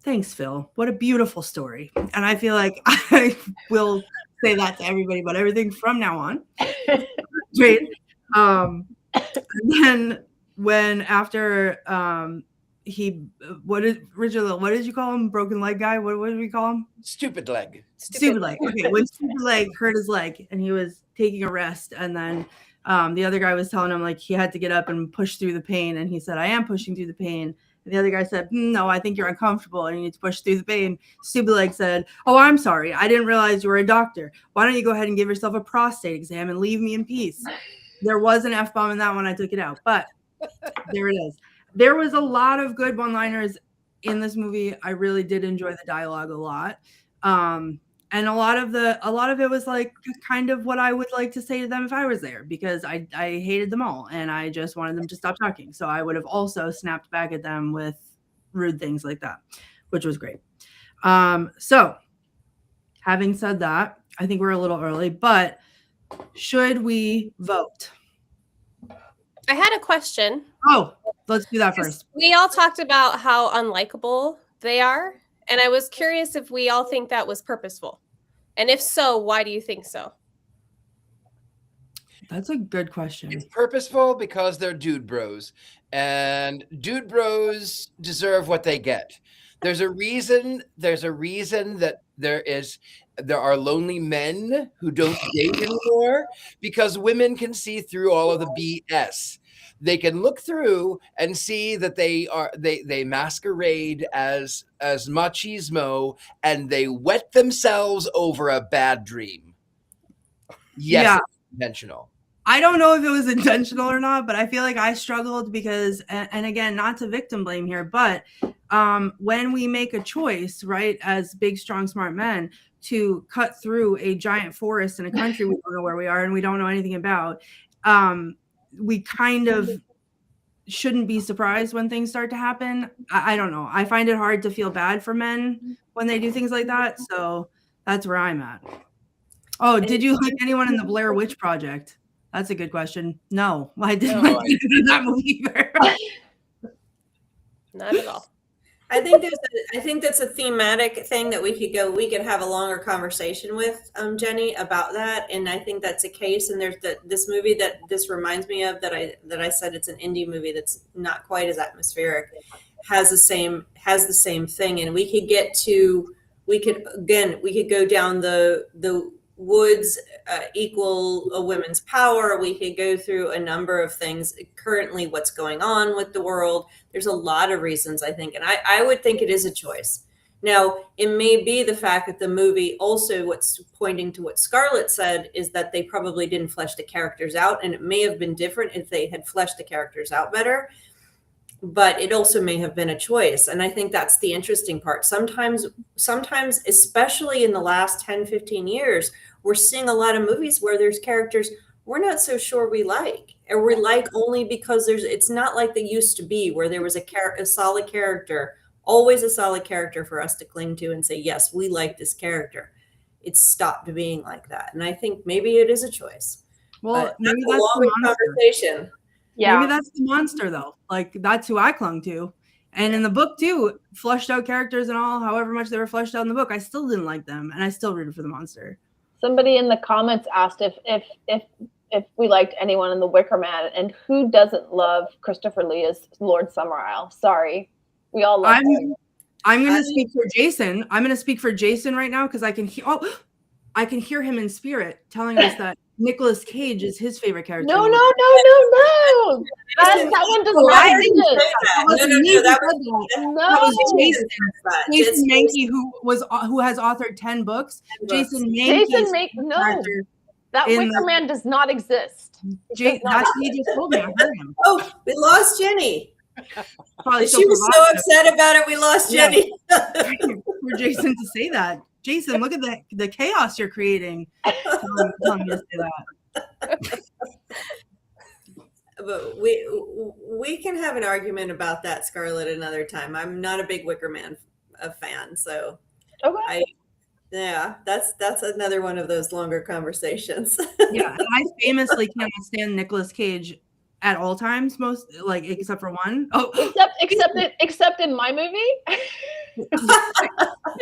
S1: "Thanks, Phil. What a beautiful story." And I feel like I will say that to everybody about everything from now on. Great. And then after what did you call him? Broken leg guy? What did we call him?
S3: Stupid leg.
S1: Stupid leg. Okay, when Stupid Leg hurt his leg and he was taking a rest, and then the other guy was telling him like he had to get up and push through the pain, and he said, "I am pushing through the pain." And the other guy said, "No, I think you're uncomfortable and you need to push through the pain." Stupid Leg said, "Oh, I'm sorry. I didn't realize you were a doctor. Why don't you go ahead and give yourself a prostate exam and leave me in peace?" There was an F-bomb in that one. I took it out, but there it is. There was a lot of good one-liners in this movie. I really did enjoy the dialogue a lot. And a lot of it was like kind of what I would like to say to them if I was there, because I hated them all and I just wanted them to stop talking. So I would have also snapped back at them with rude things like that, which was great. So having said that, I think we're a little early, but should we vote?
S2: I had a question.
S1: Oh, let's do that first.
S2: We all talked about how unlikable they are. And I was curious if we all think that was purposeful. And if so, why do you think so?
S1: That's a good question.
S3: It's purposeful because they're dude bros. And dude bros deserve what they get. There's a reason that there are lonely men who don't date anymore, because women can see through all of the BS. They can look through and see that they masquerade as machismo, and they wet themselves over a bad dream. Yes, yeah. It's intentional.
S1: I don't know if it was intentional or not, but I feel like I struggled because, and again, not to victim blame here, but when we make a choice, right, as big, strong, smart men, to cut through a giant forest in a country we don't know where we are and we don't know anything about, we kind of shouldn't be surprised when things start to happen. I don't know. I find it hard to feel bad for men when they do things like that. So that's where I'm at. Oh, did you like anyone in the Blair Witch Project? That's a good question. No, I didn't like that movie either.
S2: Not at all.
S4: I think that's a thematic thing that we could have a longer conversation with Jenny about that, and I think that's a case. And there's this movie that this reminds me of that I said it's an indie movie that's not quite as atmospheric, has the same thing, and we could go down the woods, equal a women's power. We could go through a number of things currently, what's going on with the world. There's a lot of reasons, I think. And I would think it is a choice. Now, it may be the fact that the movie also, what's pointing to what Scarlett said, is that they probably didn't flesh the characters out. And it may have been different if they had fleshed the characters out better. But it also may have been a choice. And I think that's the interesting part. Sometimes, especially in the last 10, 15 years, we're seeing a lot of movies where there's characters we're not so sure we like, or we like only because it's not like they used to be, where there was a solid character, always a solid character for us to cling to and say, yes, we like this character. It's stopped being like that. And I think maybe it is a choice.
S1: Well, maybe
S4: that's a long conversation.
S5: Yeah.
S1: Maybe that's the monster, though. Like, that's who I clung to. And in the book, too, fleshed out characters and all, however much they were fleshed out in the book, I still didn't like them. And I still rooted for the monster.
S5: Somebody in the comments asked if we liked anyone in The Wicker Man, and who doesn't love Christopher Lee as Lord Summerisle? Sorry. We all love him.
S1: I'm going to speak for Jason. I'm going to speak for Jason right now because I can hear him in spirit telling us that Nicolas Cage is his favorite character.
S5: No. That one does not exist.
S1: That was Jason Mankey, who has authored 10 books. Jason Mankey.
S5: No. That Wicker Man does not exist.
S1: That's what he just told me. I heard him.
S4: Oh, we lost Jenny.
S1: Probably
S4: she was so upset about it. We lost Jenny.
S1: For Jason to say that. Jason, look at the chaos you're creating. Telling me to say that.
S4: But we can have an argument about that, Scarlett, another time. I'm not a big Wicker Man fan, so
S5: okay.
S4: That's another one of those longer conversations.
S1: Yeah, and I famously cannot stand Nicolas Cage at all times, except for one. Oh,
S5: except in my movie.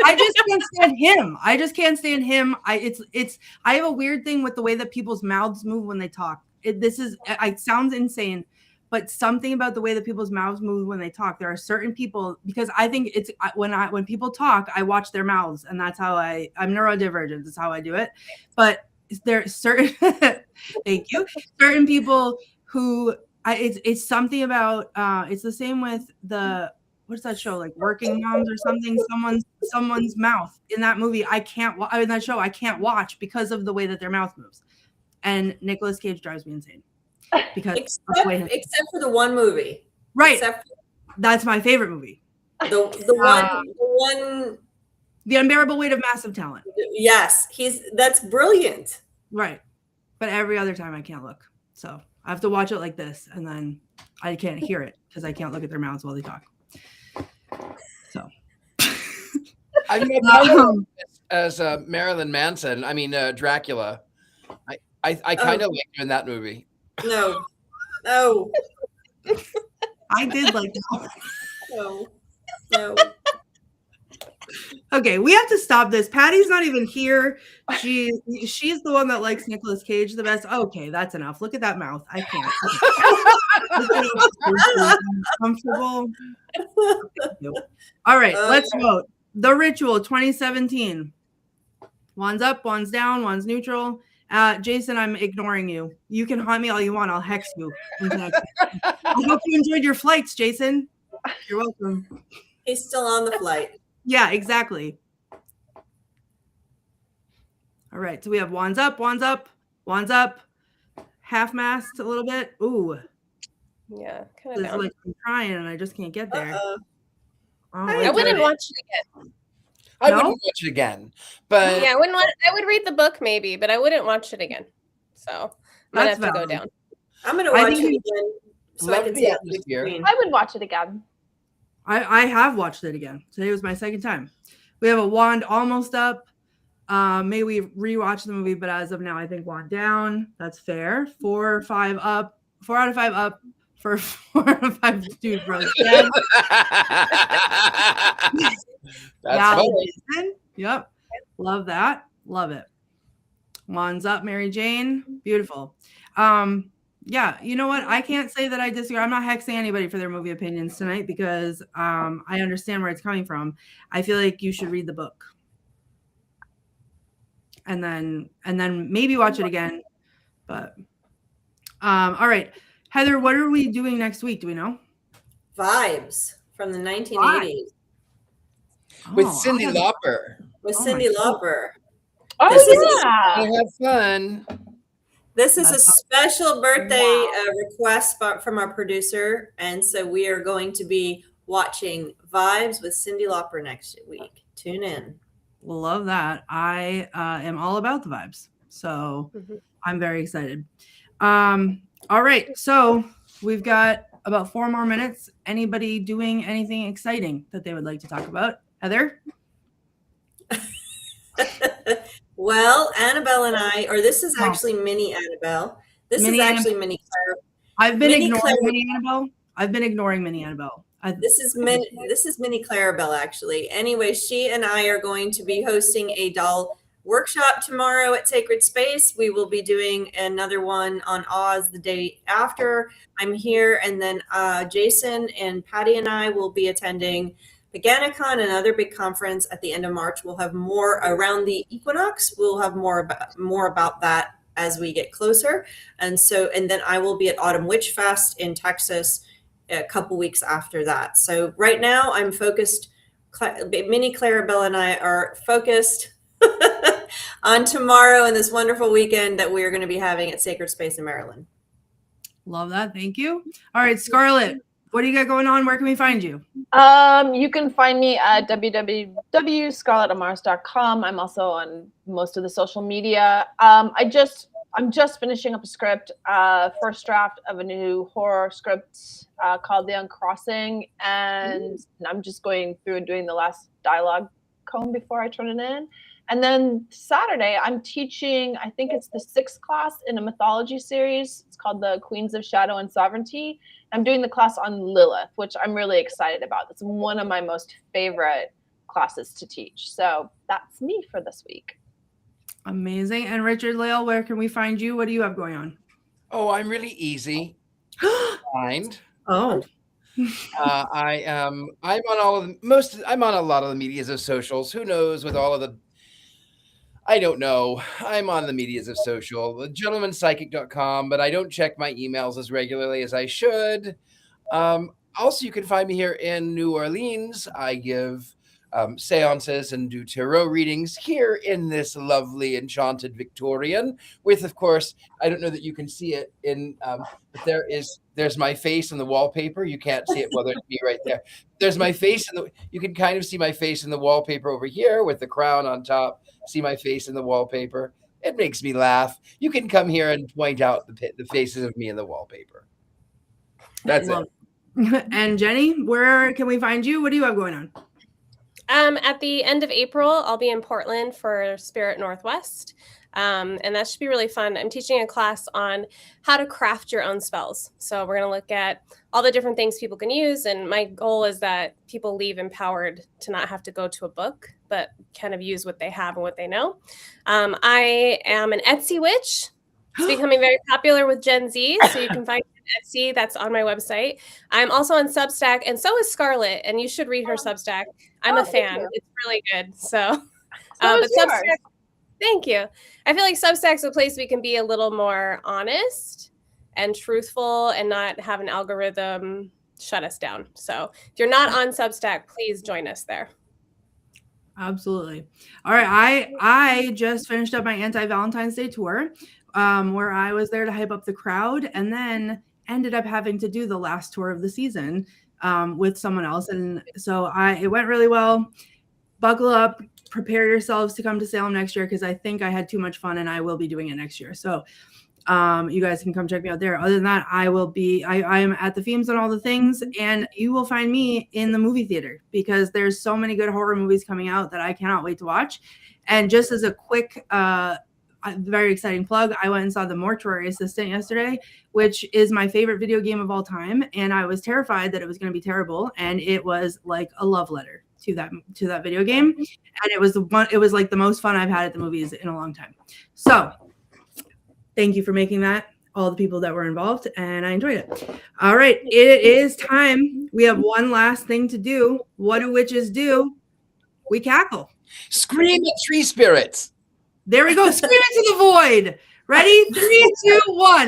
S1: I just can't stand him. I have a weird thing with the way that people's mouths move when they talk. It sounds insane, but something about the way that people's mouths move when they talk. There are certain people, because I think it's when people talk, I watch their mouths, and that's how I'm neurodivergent. That's how I do it. But there are certain thank you, certain people who it's something about. It's the same with what's that show, like Working Moms or something? Someone's mouth in that movie. I can't watch because of the way that their mouth moves. And Nicolas Cage drives me insane. Because
S4: except for the one movie.
S1: Right. That's my favorite movie.
S4: The one
S1: The Unbearable Weight of Massive Talent.
S4: Yes, that's brilliant.
S1: Right. But every other time I can't look. So I have to watch it like this, and then I can't hear it because I can't look at their mouths while they talk. So
S3: as Marilyn Manson, Dracula. I kind of liked him in that movie.
S4: No.
S1: I did like that.
S4: No.
S1: Okay, we have to stop this. Patty's not even here. She's the one that likes Nicolas Cage the best. Okay, that's enough. Look at that mouth. I can't. Comfortable. All right, let's vote. The Ritual 2017. One's up, one's down, one's neutral. Jason, I'm ignoring you. You can haunt me all you want. I'll hex you. I hope you enjoyed your flights, Jason. You're welcome.
S4: He's still on the flight.
S1: Yeah, exactly. All right, so we have wands up, half-mast a little bit. Ooh.
S2: Yeah, kind of down.
S1: Like I'm trying and I just can't get there.
S2: I wouldn't watch it again.
S3: I wouldn't watch it again, but
S2: yeah, I would read the book maybe, but I wouldn't watch it again. So I'm gonna have to go down.
S4: I'm gonna watch it again so I
S3: Love
S4: can
S3: the
S4: see it on the
S3: atmosphere.
S4: screen.
S5: I would watch it again.
S1: I have watched it again. Today was my second time. We have a wand almost up. Maybe we rewatch the movie, but as of now, I think wand down. That's fair. 4 or 5 up. 4 out of 5 up for 4 out of 5 dude bros. Dead.
S3: That's funny.
S1: Yep. Love that. Love it. Wands up, Mary Jane. Beautiful. Yeah, you know what? I can't say that I disagree. I'm not hexing anybody for their movie opinions tonight because I understand where it's coming from. I feel like you should read the book. And then maybe watch it again. But all right. Heather, what are we doing next week? Do we know?
S4: Vibes from the 1980s
S3: With
S1: Oh,
S3: Cyndi Lauper.
S4: with
S1: Oh
S4: Cyndi
S1: my God.
S4: Lauper.
S5: Oh,
S4: This is
S5: yeah.
S3: I have fun.
S4: This is a
S1: That's
S4: special birthday request from our producer, and so we are going to be watching Vibes with Cyndi Lauper next week. Tune in.
S1: Love that. I am all about the vibes. So I'm very excited. All right. So we've got about 4 more minutes. Anybody doing anything exciting that they would like to talk about? Heather?
S4: Well, Annabelle and I, or this is actually mini Annabelle. This
S1: Mini
S4: is actually mini Claire.
S1: I've been
S4: Mini
S1: ignoring
S4: Claire-
S1: Mini Annabelle. I've been ignoring Mini Annabelle.
S4: This is mini Clarabelle, actually. Anyway, she and I are going to be hosting a doll workshop tomorrow at Sacred Space. We will be doing another one on Oz the day after I'm here. And then Jason and Patty and I will be attending Paganicon, another big conference at the end of March. We'll have more around the equinox. We'll have more about that as we get closer. And then I will be at Autumn Witch Fest in Texas a couple weeks after that. So right now I'm focused, Mini Clarabelle and I are focused on tomorrow and this wonderful weekend that we are going to be having at Sacred Space in Maryland.
S1: Love that. Thank you. All right, Scarlett, what do you got going on? Where can we find you?
S5: You can find me at www.scarlettamaris.com. I'm also on most of the social media. I'm just finishing up a script, first draft of a new horror script called The Uncrossing, and I'm just going through and doing the last dialogue comb before I turn it in. And then Saturday, I'm teaching, I think it's the 6th class in a mythology series. It's called The Queens of Shadow and Sovereignty. I'm doing the class on Lilith, which I'm really excited about. It's one of my most favorite classes to teach. So that's me for this week.
S1: Amazing. And Richard-Lael, where can we find you? What do you have going on?
S3: Oh, I'm really easy to find.
S1: Oh,
S3: I'm on I'm on a lot of the medias of socials. Who knows with all of the I don't know. I'm on the medias of social, gentlemanpsychic.com, but I don't check my emails as regularly as I should. Also, you can find me here in New Orleans. I give seances and do tarot readings here in this lovely enchanted Victorian with, of course, I don't know that you can see it in, but there's my face in the wallpaper. You can't see it. Well, there's me right there. There's my face you can kind of see my face in the wallpaper over here with the crown on top. See my face in the wallpaper. It makes me laugh. You can come here and point out the faces of me in the wallpaper. That's it.
S1: And Jenny, where can we find you? What do you have going on?
S2: At the end of April, I'll be in Portland for Spirit Northwest. And that should be really fun. I'm teaching a class on how to craft your own spells. So we're going to look at all the different things people can use. And my goal is that people leave empowered to not have to go to a book, but kind of use what they have and what they know. I am an Etsy witch. It's becoming very popular with Gen Z. So you can find me on Etsy. That's on my website. I'm also on Substack, and so is Scarlett. And you should read her Substack. I'm a fan. It's really good. But Substack. Thank you. I feel like Substack's a place we can be a little more honest and truthful and not have an algorithm shut us down. So if you're not on Substack, please join us there.
S1: Absolutely. All right. I just finished up my anti-Valentine's Day tour where I was there to hype up the crowd and then ended up having to do the last tour of the season with someone else. And so it went really well. Buckle up. Prepare yourselves to come to Salem next year because I think I had too much fun and I will be doing it next year. So You guys can come check me out there. Other than that, I am at the Themes on all the things, and you will find me in the movie theater because there's so many good horror movies coming out that I cannot wait to watch. And just as a quick, very exciting plug, I went and saw The Mortuary Assistant yesterday, which is my favorite video game of all time. And I was terrified that it was going to be terrible. And it was like a love letter to that video game. And it was like the most fun I've had at the movies in a long time. So thank you for making that, all the people that were involved, and I enjoyed it. All right, it is time. We have one last thing to do. What do witches do? We cackle.
S3: Scream at tree spirits.
S1: There we go. Scream into the void. Ready? 3, 2, 1.